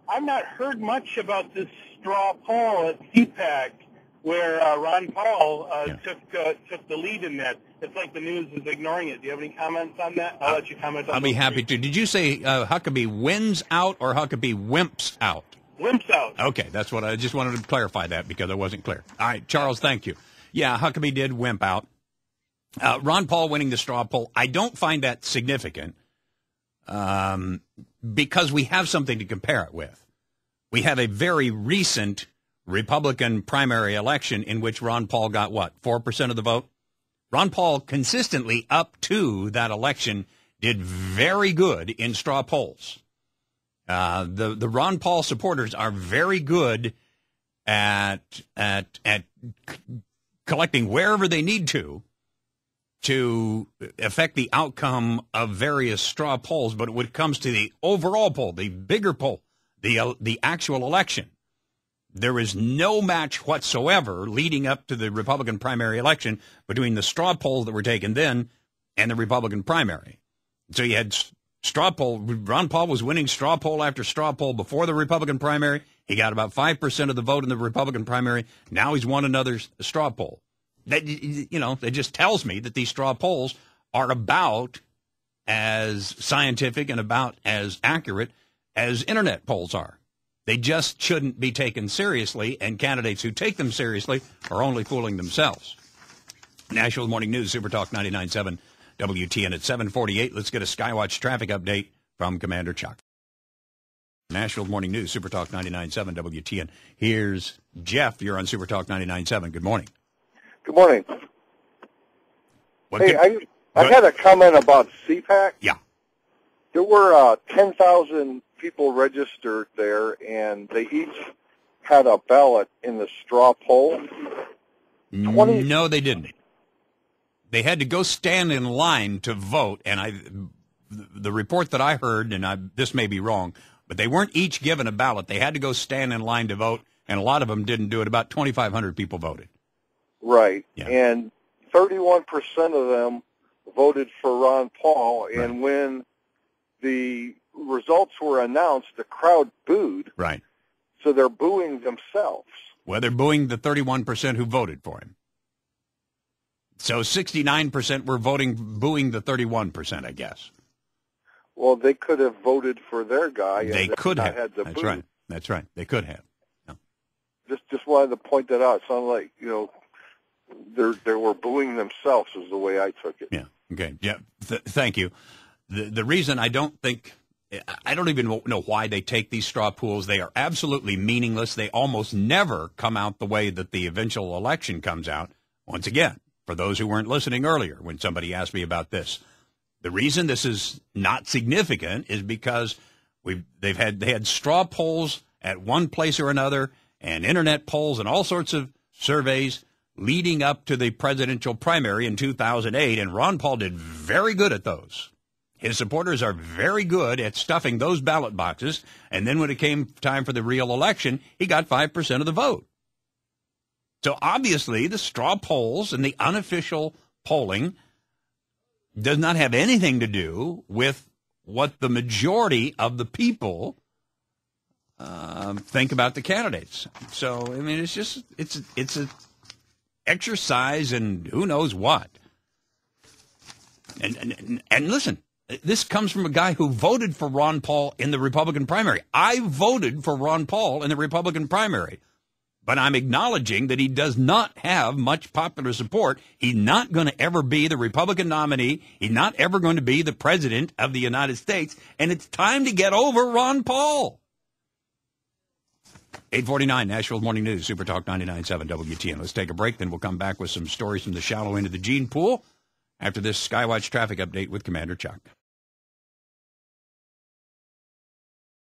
I've not heard much about this straw poll at CPAC where Ron Paul took the lead in that. It's like the news is ignoring it. Do you have any comments on that? I'll let you comment on that. I'll be happy to. Did you say Huckabee wins out or Huckabee wimps out? Wimps out. Okay, that's what I just wanted to clarify that because I wasn't clear. All right, Charles, thank you. Yeah, Huckabee did wimp out. Ron Paul winning the straw poll, I don't find that significant because we have something to compare it with. We have a very recent Republican primary election in which Ron Paul got, 4% of the vote? Ron Paul consistently up to that election did very good in straw polls. The Ron Paul supporters are very good at collecting wherever they need to affect the outcome of various straw polls. But when it comes to the overall poll, the bigger poll, the actual election, there is no match whatsoever leading up to the Republican primary election between the straw polls that were taken then and the Republican primary. So you had straw poll. Ron Paul was winning straw poll after straw poll before the Republican primary. He got about 5% of the vote in the Republican primary. Now he's won another straw poll. That, that just tells me that these straw polls are about as scientific and about as accurate as internet polls are. They just shouldn't be taken seriously, and candidates who take them seriously are only fooling themselves. Nashville Morning News, Super Talk 99.7 WTN at 7:48. Let's get a Skywatch traffic update from Commander Chuck. Nashville Morning News, Super Talk 99.7 WTN. Here's Jeff. You're on Super Talk 99.7. Good morning. Good morning. I had a comment about CPAC. Yeah. There were 10,000 people registered there, and they each had a ballot in the straw poll. No, they didn't. They had to go stand in line to vote, and the report that I heard, and this may be wrong, but they weren't each given a ballot. They had to go stand in line to vote, and a lot of them didn't do it. About 2,500 people voted. Right, yeah. And 31% of them voted for Ron Paul, and right. When the results were announced, the crowd booed. Right. So they're booing themselves. Well, they're booing the 31% who voted for him. So 69% were booing the 31%, I guess. Well, they could have voted for their guy. They could have. Had the That's boo. right. That's right. They could have. Yeah. Just wanted to point that out. It sounded like, they were booing themselves is the way I took it. Yeah. Okay. Yeah. Thank you. The reason I don't even know why they take these straw polls. They are absolutely meaningless. They almost never come out the way that the eventual election comes out. Once again, for those who weren't listening earlier when somebody asked me about this, the reason this is not significant is because they had straw polls at one place or another and internet polls and all sorts of surveys leading up to the presidential primary in 2008, and Ron Paul did very good at those. His supporters are very good at stuffing those ballot boxes, and then when it came time for the real election, he got 5% of the vote. So obviously the straw polls and the unofficial polling does not have anything to do with what the majority of the people think about the candidates. So, I mean, it's a exercise and who knows what. And listen, this comes from a guy who voted for Ron Paul in the Republican primary. I voted for Ron Paul in the Republican primary, but I'm acknowledging that he does not have much popular support. He's not going to ever be the Republican nominee. He's not ever going to be the president of the United States, and it's time to get over Ron Paul. 8:49, Nashville Morning News, Super Talk 99.7 WTN. Let's take a break, then we'll come back with some stories from the shallow end of the gene pool after this Skywatch traffic update with Commander Chuck.